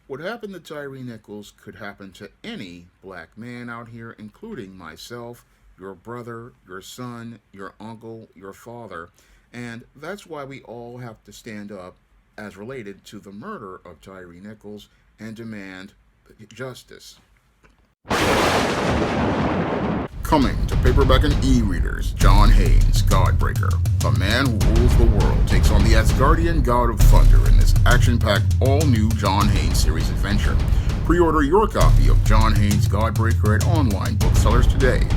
What happened to Tyre Nichols could happen to any black man out here, including myself, your brother, your son, your uncle, your father. And that's why we all have to stand up as related to the murder of Tyre Nichols and demand justice. Coming to paperback and e-readers, John Haynes, Godbreaker. The man who rules the world takes on the Asgardian god of thunder in this action-packed, all-new John Haynes series adventure. Pre-order your copy of John Haynes, Godbreaker at online booksellers today.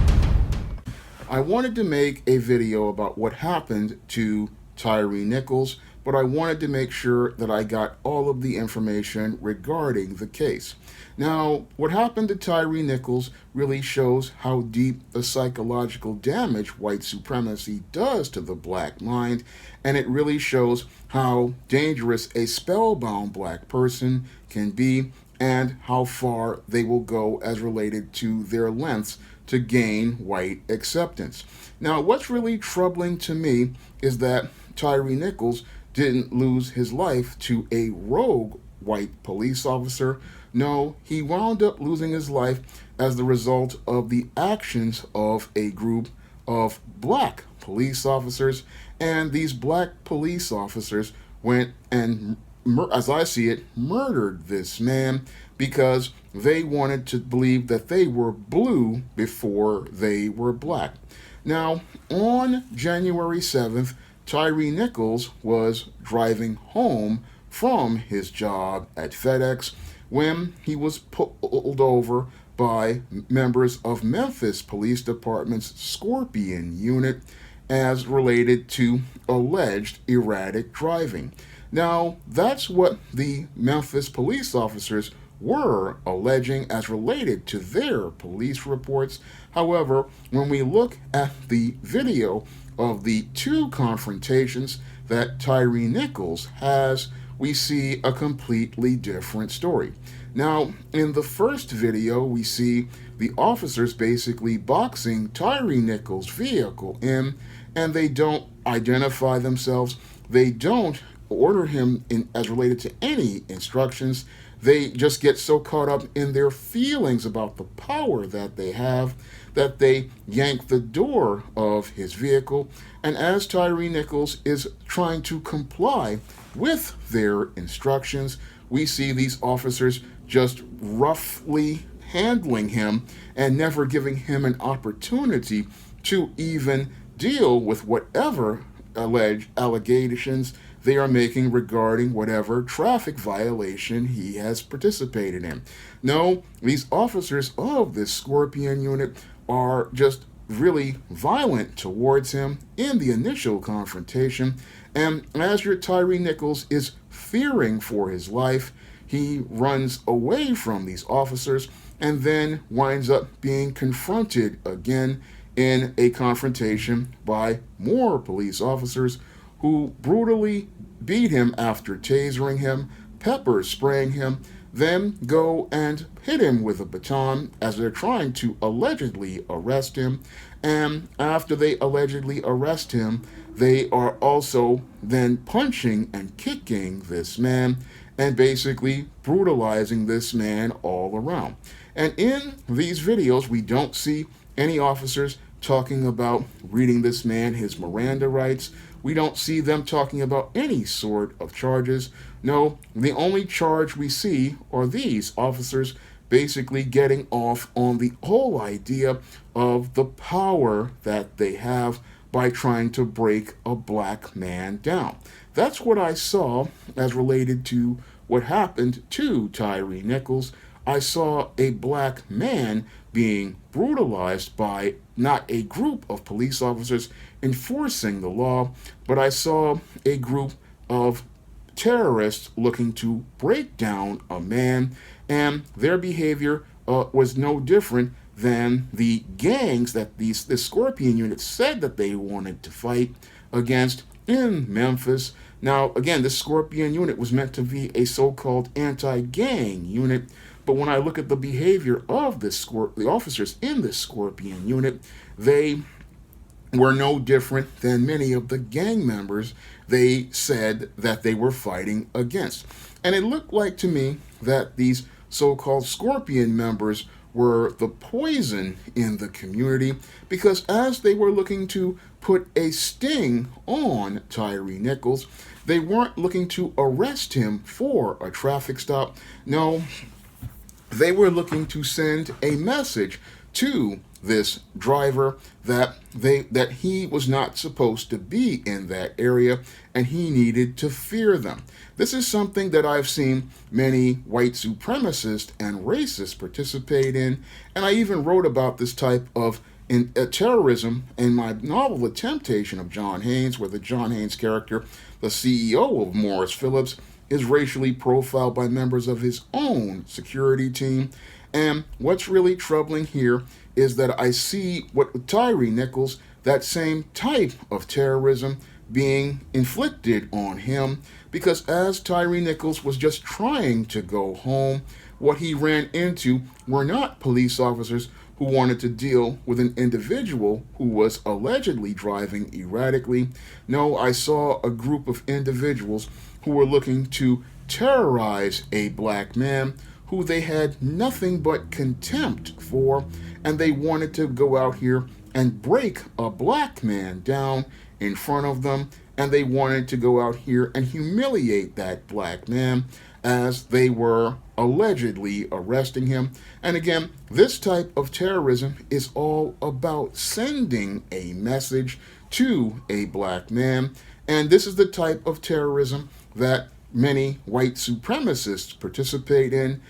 I wanted to make a video about what happened to Tyre Nichols, but I wanted to make sure that I got all of the information regarding the case. Now, what happened to Tyre Nichols really shows how deep the psychological damage white supremacy does to the black mind, and it really shows how dangerous a spellbound black person can be and how far they will go as related to their lengths to gain white acceptance. Now, what's really troubling to me is that Tyre Nichols didn't lose his life to a rogue white police officer. No, he wound up losing his life as the result of the actions of a group of black police officers. And these black police officers went and, as I see it, murdered this man because they wanted to believe that they were blue before they were black. Now, on January 7th, Tyre Nichols was driving home from his job at FedEx when he was pulled over by members of Memphis Police Department's Scorpion unit as related to alleged erratic driving. Now, that's what the Memphis police officers were alleging as related to their police reports. However, when we look at the video of the two confrontations that Tyre Nichols has, we see a completely different story. Now, in the first video, we see the officers basically boxing Tyre Nichols' vehicle in, and they don't identify themselves. They don't order him in as related to any instructions. They just get so caught up in their feelings about the power that they have that they yank the door of his vehicle. And as Tyre Nichols is trying to comply with their instructions, we see these officers just roughly handling him and never giving him an opportunity to even deal with whatever alleged allegations they are making regarding whatever traffic violation he has participated in. No, these officers of this Scorpion unit are just really violent towards him in the initial confrontation, and as your Tyre Nichols is fearing for his life, he runs away from these officers and then winds up being confronted again in a confrontation by more police officers who brutally beat him after tasering him, pepper spraying him, then go and hit him with a baton as they're trying to allegedly arrest him. And after they allegedly arrest him, they are also then punching and kicking this man and basically brutalizing this man all around. And in these videos, we don't see any officers talking about reading this man his Miranda rights. We don't see them talking about any sort of charges. No, the only charge we see are these officers basically getting off on the whole idea of the power that they have by trying to break a black man down. That's what I saw as related to what happened to Tyre Nichols. I saw a black man being brutalized by not a group of police officers enforcing the law, but I saw a group of terrorists looking to break down a man, and their behavior was no different than the gangs that this Scorpion unit said that they wanted to fight against in Memphis. Now, again, this Scorpion unit was meant to be a so-called anti-gang unit, but when I look at the behavior of the officers in this Scorpion unit, they were no different than many of the gang members they said that they were fighting against. And it looked like to me that these so called Scorpion members were the poison in the community because as they were looking to put a sting on Tyre Nichols, they weren't looking to arrest him for a traffic stop. No, they were looking to send a message to this driver that he was not supposed to be in that area and he needed to fear them. This is something that I've seen many white supremacists and racists participate in, and I even wrote about this type of terrorism in my novel The Temptation of John Haynes, where the John Haynes character, the CEO of Morris Phillips, is racially profiled by members of his own security team. And what's really troubling here is that I see what with Tyre Nichols, that same type of terrorism being inflicted on him, because as Tyre Nichols was just trying to go home, what he ran into were not police officers who wanted to deal with an individual who was allegedly driving erratically. No, I saw a group of individuals who were looking to terrorize a black man who they had nothing but contempt for, and they wanted to go out here and break a black man down in front of them, and they wanted to go out here and humiliate that black man as they were allegedly arresting him. And again, this type of terrorism is all about sending a message to a black man, and this is the type of terrorism that many white supremacists participate in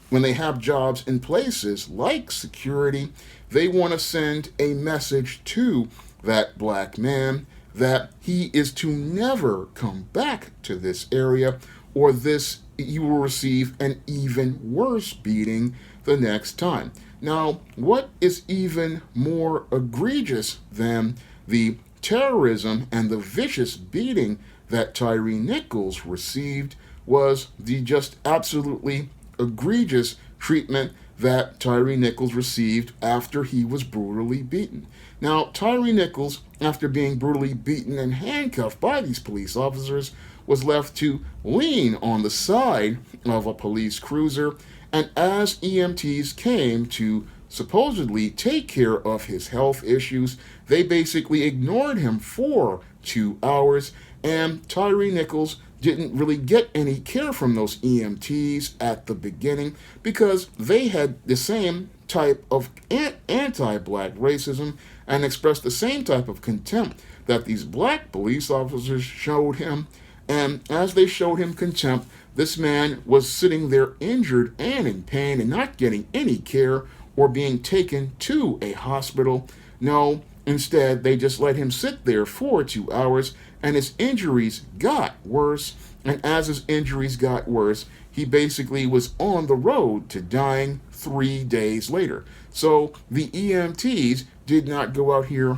when they have jobs in places like security. They want to send a message to that black man that he is to never come back to this area, or this you will receive an even worse beating the next time. Now, what is even more egregious than the terrorism and the vicious beating that Tyre Nichols received was the just absolutely egregious treatment that Tyre Nichols received after he was brutally beaten. Now, Tyre Nichols, after being brutally beaten and handcuffed by these police officers, was left to lean on the side of a police cruiser, and as EMTs came to supposedly take care of his health issues, they basically ignored him for 2 hours, and Tyre Nichols didn't really get any care from those EMTs at the beginning because they had the same type of anti-black racism and expressed the same type of contempt that these black police officers showed him. And as they showed him contempt, this man was sitting there injured and in pain and not getting any care or being taken to a hospital. No, instead, they just let him sit there for 2 hours, and his injuries got worse. And as his injuries got worse, he basically was on the road to dying 3 days later. So the EMTs did not go out here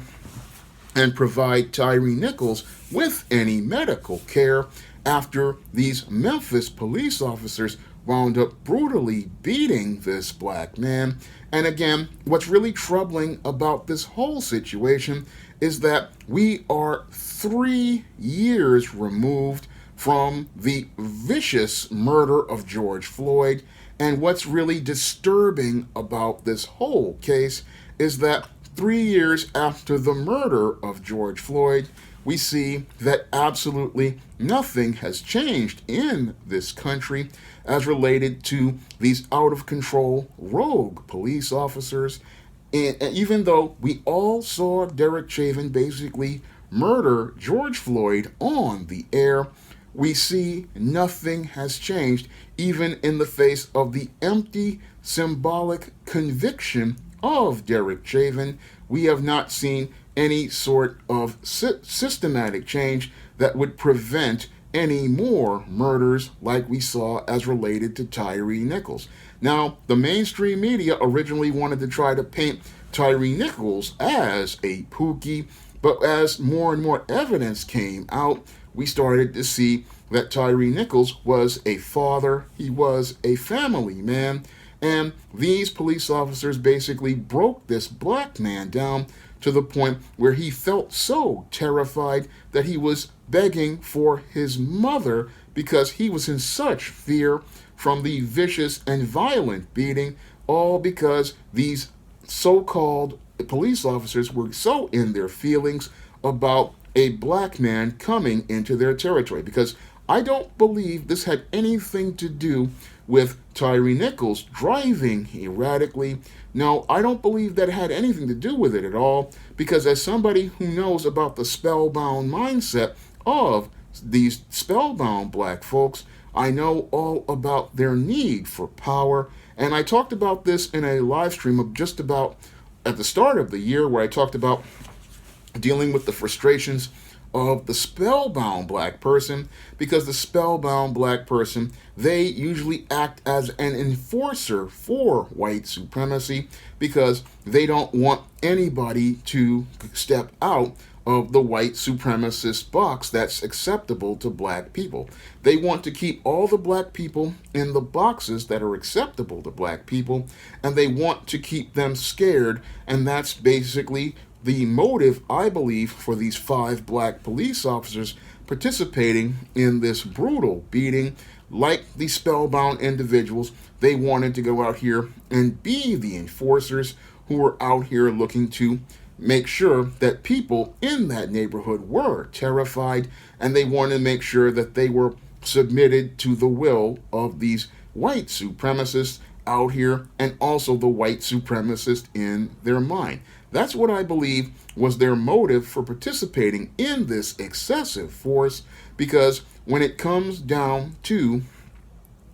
and provide Tyre Nichols with any medical care after these Memphis police officers wound up brutally beating this black man. And again, what's really troubling about this whole situation is that we are 3 years removed from the vicious murder of George Floyd. And what's really disturbing about this whole case is that 3 years after the murder of George Floyd, we see that absolutely nothing has changed in this country as related to these out-of-control rogue police officers. And even though we all saw Derek Chauvin basically murder George Floyd on the air, we see nothing has changed, even in the face of the empty, symbolic conviction of Derek Chauvin. We have not seen any sort of systematic change that would prevent any more murders like we saw as related to Tyre Nichols. Now, the mainstream media originally wanted to try to paint Tyre Nichols as a pookie, but as more and more evidence came out, we started to see that Tyre Nichols was a father, he was a family man, And these police officers basically broke this black man down to the point where he felt so terrified that he was begging for his mother because he was in such fear from the vicious and violent beating, all because these so-called police officers were so in their feelings about a black man coming into their territory. Because I don't believe this had anything to do with Tyre Nichols driving erratically. No, I don't believe that had anything to do with it at all, because as somebody who knows about the spellbound mindset of these spellbound black folks, I know all about their need for power. And I talked about this in a live stream of just about at the start of the year, where I talked about dealing with the frustrations of the spellbound black person, because the spellbound black person, they usually act as an enforcer for white supremacy, because they don't want anybody to step out of the white supremacist box that's acceptable to black people. They want to keep all the black people in the boxes that are acceptable to black people, and they want to keep them scared. And that's basically the motive, I believe, for these 5 black police officers participating in this brutal beating. Like these spellbound individuals, they wanted to go out here and be the enforcers who were out here looking to make sure that people in that neighborhood were terrified, and they wanted to make sure that they were submitted to the will of these white supremacists out here, and also the white supremacist in their mind. That's what I believe was their motive for participating in this excessive force, because when it comes down to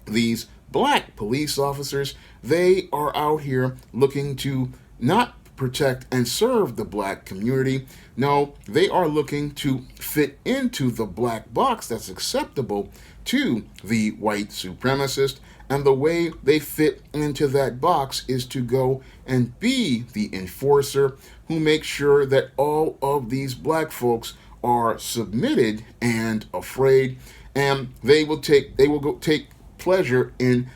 these black police officers, they are out here looking to not protect and serve the black community. No, they are looking to fit into the black box that's acceptable to the white supremacist. And the way they fit into that box is to go and be the enforcer who makes sure that all of these black folks are submitted and afraid, and they will take pleasure in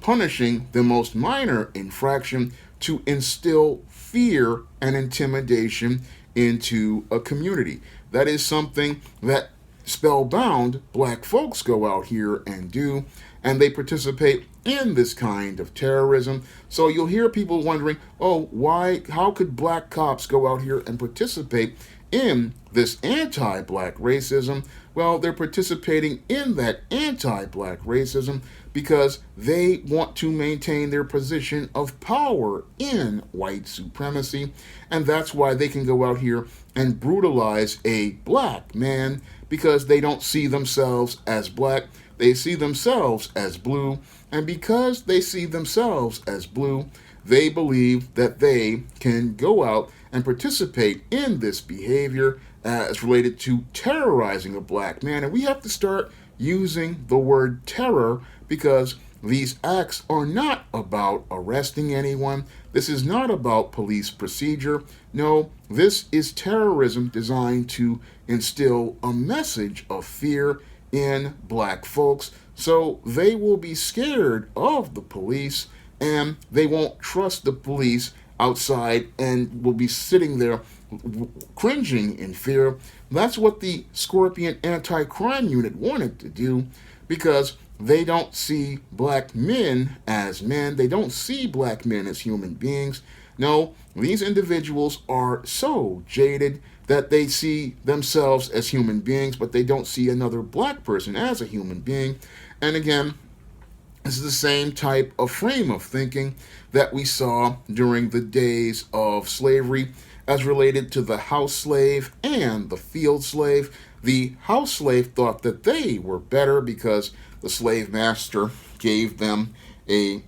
punishing the most minor infraction to instill fear and intimidation into a community. That is something that spellbound black folks go out here and do, and they participate in this kind of terrorism. So you'll hear people wondering, how could black cops go out here and participate in this anti-black racism? Well, they're participating in that anti-black racism because they want to maintain their position of power in white supremacy, and that's why they can go out here and brutalize a black man, because they don't see themselves as black, they see themselves as blue, and because they see themselves as blue, they believe that they can go out and participate in this behavior as related to terrorizing a black man. And we have to start using the word terror, because these acts are not about arresting anyone. This is not about police procedure. No, this is terrorism designed to instill a message of fear in black folks, so they will be scared of the police, and they won't trust the police outside, and will be sitting there cringing in fear. That's what the Scorpion Anti-Crime Unit wanted to do, because they don't see black men as men. They don't see black men as human beings. No, these individuals are so jaded that they see themselves as human beings, but they don't see another black person as a human being. And again, this is the same type of frame of thinking that we saw during the days of slavery as related to the house slave and the field slave. The house slave thought that they were better because the slave master gave them a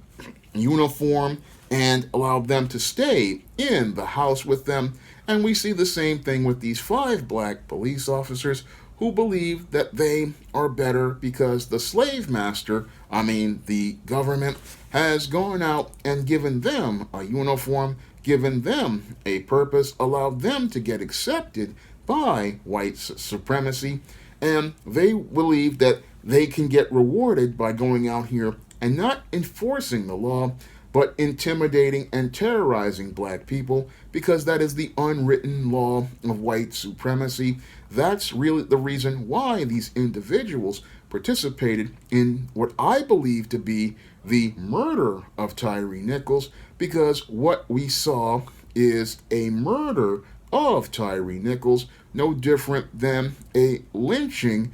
uniform and allowed them to stay in the house with them. And we see the same thing with these 5 black police officers who believe that they are better because the slave master, the government, has gone out and given them a uniform, given them a purpose, allowed them to get accepted by white supremacy, and they believe that they can get rewarded by going out here and not enforcing the law, but intimidating and terrorizing black people, because that is the unwritten law of white supremacy. That's really the reason why these individuals participated in what I believe to be the murder of Tyre Nichols, because what we saw is a murder of Tyre Nichols, no different than a lynching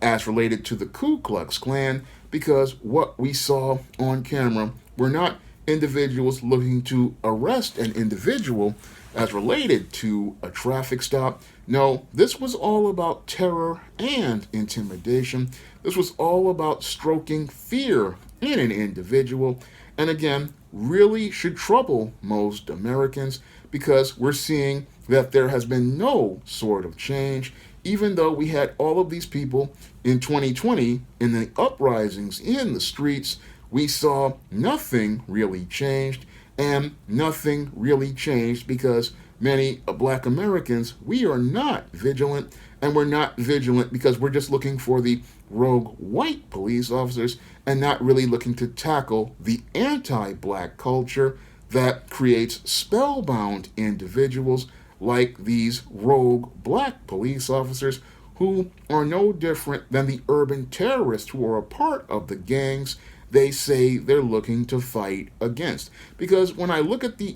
as related to the Ku Klux Klan, because what we saw on camera were not individuals looking to arrest an individual as related to a traffic stop. No, this was all about terror and intimidation. This was all about stroking fear in an individual. And again, really should trouble most Americans, because we're seeing that there has been no sort of change, even though we had all of these people in 2020 in the uprisings in the streets. We saw nothing really changed, and nothing really changed because many black Americans, we are not vigilant, and we're not vigilant because we're just looking for the rogue white police officers and not really looking to tackle the anti-black culture that creates spellbound individuals like these rogue black police officers, who are no different than the urban terrorists who are a part of the gangs they say they're looking to fight against. Because when I look at the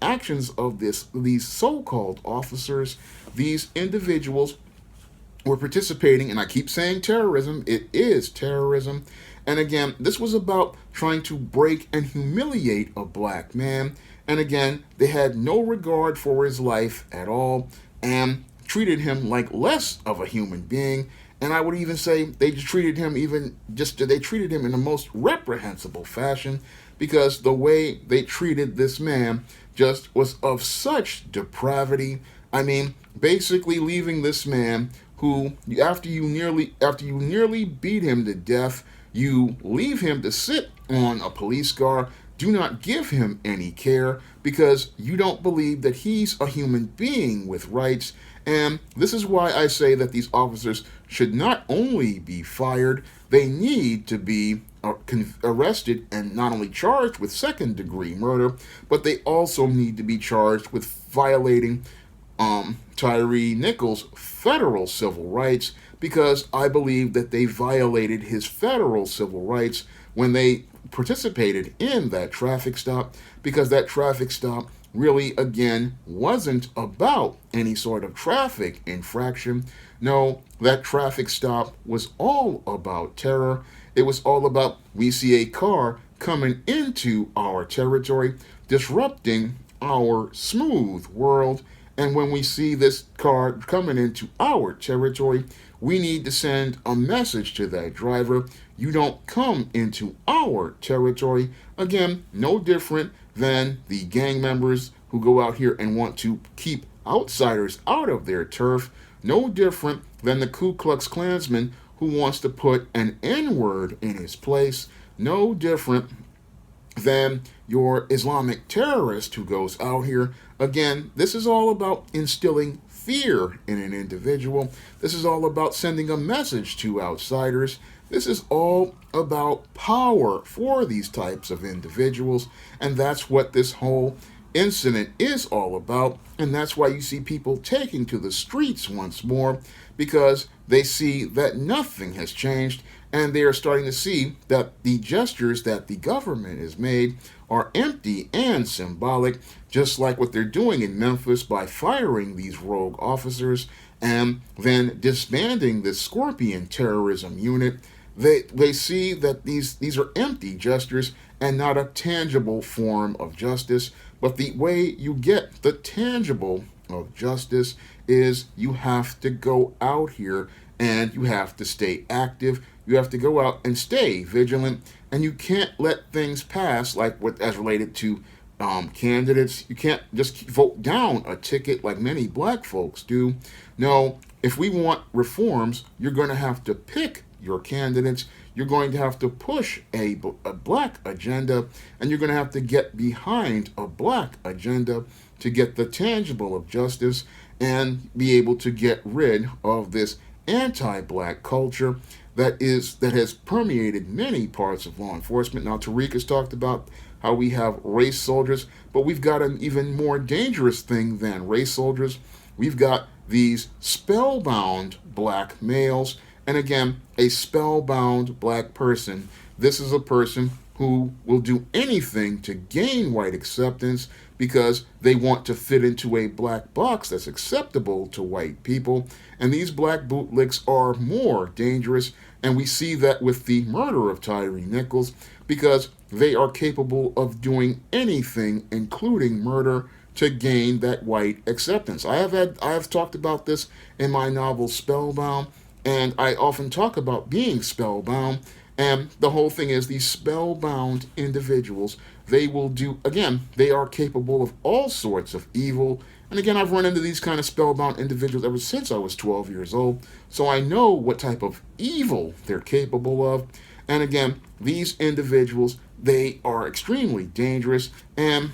actions of these so-called officers, these individuals were participating, and I keep saying terrorism, it is terrorism. And again, this was about trying to break and humiliate a black man. And again, they had no regard for his life at all and treated him like less of a human being. And I would even say they treated him in the most reprehensible fashion, because the way they treated this man just was of such depravity. I mean, basically leaving this man who, after you nearly beat him to death, you leave him to sit on a police car. Do not give him any care because you don't believe that he's a human being with rights. And this is why I say that these officers should not only be fired, they need to be arrested and not only charged with second-degree murder, but they also need to be charged with violating Tyre Nichols' federal civil rights, because I believe that they violated his federal civil rights when they participated in that traffic stop, because that traffic stop really, again, wasn't about any sort of traffic infraction. No, that traffic stop was all about terror. It was all about, we see a car coming into our territory, disrupting our smooth world. And when we see this car coming into our territory, we need to send a message to that driver. You don't come into our territory. Again, no different than the gang members who go out here and want to keep outsiders out of their turf. No different than the Ku Klux Klansman who wants to put an N-word in his place. No different than your Islamic terrorist who goes out here. Again, this is all about instilling fear in an individual. This is all about sending a message to outsiders. This is all about power for these types of individuals, and that's what this whole incident is all about. And that's why you see people taking to the streets once more, because they see that nothing has changed, and they are starting to see that the gestures that the government has made are empty and symbolic, just like what they're doing in Memphis by firing these rogue officers and then disbanding this Scorpion terrorism unit. They see that these are empty gestures and not a tangible form of justice. But the way you get the tangible of justice is you have to go out here and you have to stay active. You have to go out and stay vigilant, and you can't let things pass like what as related to candidates. You can't just vote down a ticket like many black folks do. No, if we want reforms, you're going to have to pick your candidates. You're going to have to push a black agenda, and you're going to have to get behind a black agenda to get the tangible of justice and be able to get rid of this anti-black culture that has permeated many parts of law enforcement. Now, Tariq has talked about how we have race soldiers, but we've got an even more dangerous thing than race soldiers. We've got these spellbound black males, and again, a spellbound black person. This is a person who will do anything to gain white acceptance because they want to fit into a black box that's acceptable to white people. And these black bootlicks are more dangerous, and we see that with the murder of Tyre Nichols, because they are capable of doing anything, including murder, to gain that white acceptance. I have talked about this in my novel Spellbound, and I often talk about being spellbound. And the whole thing is, these spellbound individuals, they will do, again, they are capable of all sorts of evil. And again, I've run into these kind of spellbound individuals ever since I was 12 years old. So I know what type of evil they're capable of. And again, these individuals, they are extremely dangerous. And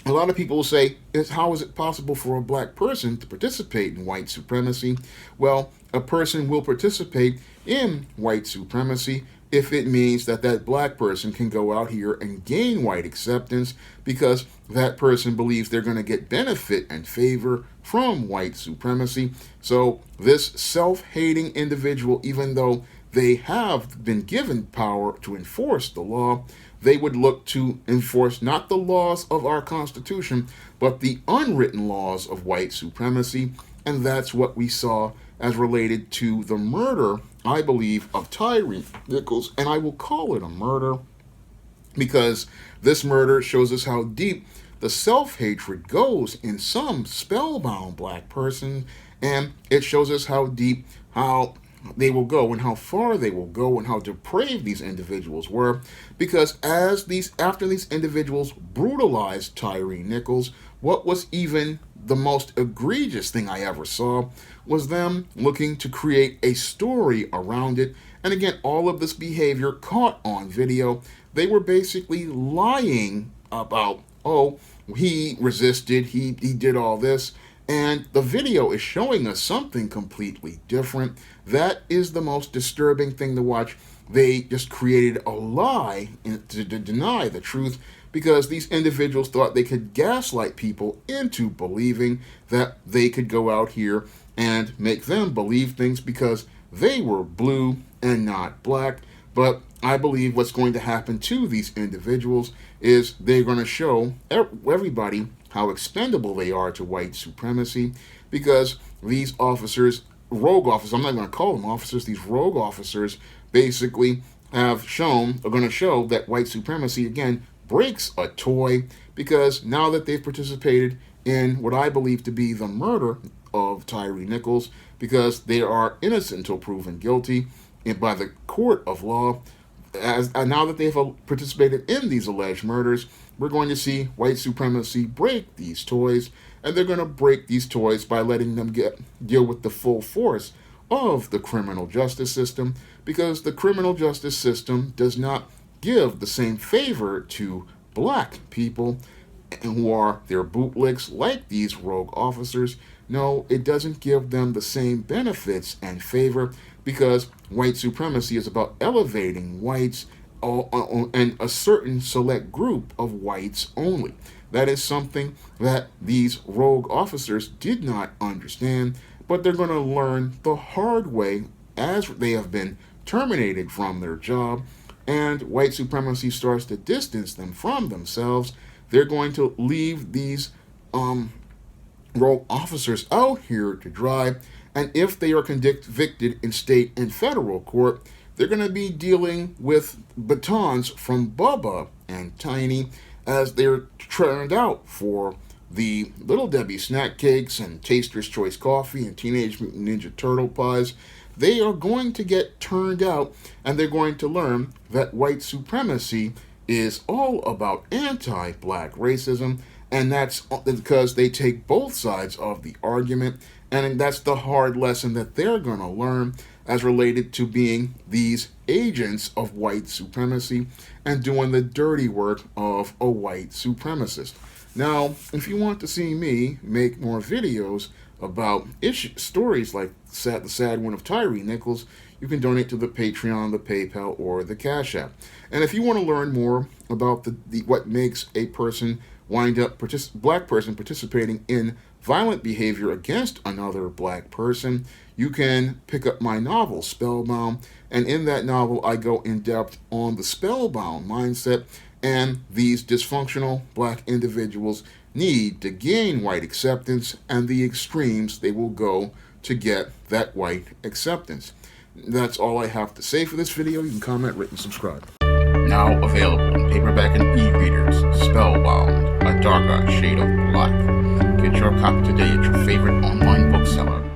a lot of people will say, how is it possible for a black person to participate in white supremacy? Well, a person will participate in white supremacy if it means that that black person can go out here and gain white acceptance because that person believes they're going to get benefit and favor from white supremacy. So this self-hating individual, even though they have been given power to enforce the law, they would look to enforce not the laws of our Constitution, but the unwritten laws of white supremacy. And that's what we saw as related to the murder, I believe, of Tyre Nichols. And I will call it a murder because this murder shows us how deep the self-hatred goes in some spellbound black person. And it shows us how deep, how they will go and how far they will go and how depraved these individuals were, because after these individuals brutalized Tyre Nichols, what was even the most egregious thing I ever saw was them looking to create a story around it. And again, all of this behavior caught on video. They were basically lying about, oh, he resisted, he did all this. And the video is showing us something completely different. That is the most disturbing thing to watch. They just created a lie to deny the truth because these individuals thought they could gaslight people into believing that they could go out here and make them believe things because they were blue and not black. But I believe what's going to happen to these individuals is they're going to show everybody how expendable they are to white supremacy, because these officers, rogue officers, I'm not going to call them officers, these rogue officers basically are going to show that white supremacy, again, breaks a toy, because now that they've participated in what I believe to be the murder of Tyre Nichols, because they are innocent until proven guilty by the court of law, now that they've participated in these alleged murders, we're going to see white supremacy break these toys, and they're going to break these toys by letting them deal with the full force of the criminal justice system, because the criminal justice system does not give the same favor to black people who are their bootlicks like these rogue officers. No, it doesn't give them the same benefits and favor, because white supremacy is about elevating whites and a certain select group of whites only. That is something that these rogue officers did not understand, but they're going to learn the hard way as they have been terminated from their job, and white supremacy starts to distance them from themselves. They're going to leave these rogue officers out here to dry, and if they are convicted in state and federal court, they're going to be dealing with batons from Bubba and Tiny as they're turned out for the Little Debbie snack cakes and Taster's Choice coffee and Teenage Mutant Ninja Turtle pies. They are going to get turned out, and they're going to learn that white supremacy is all about anti-black racism, and that's because they take both sides of the argument, and that's the hard lesson that they're going to learn as related to being these agents of white supremacy and doing the dirty work of a white supremacist. Now, if you want to see me make more videos about stories like the sad one of Tyre Nichols, you can donate to the Patreon, the PayPal, or the Cash App. And if you want to learn more about what makes a person black person participating in violent behavior against another black person, you can pick up my novel, Spellbound. And in that novel, I go in depth on the spellbound mindset and these dysfunctional black individuals need to gain white acceptance and the extremes they will go to get that white acceptance. That's all I have to say for this video. You can comment, rate, and subscribe. Now available in paperback and e-readers, Spellbound, A Darker Shade of Black. Get your copy today at your favorite online bookseller.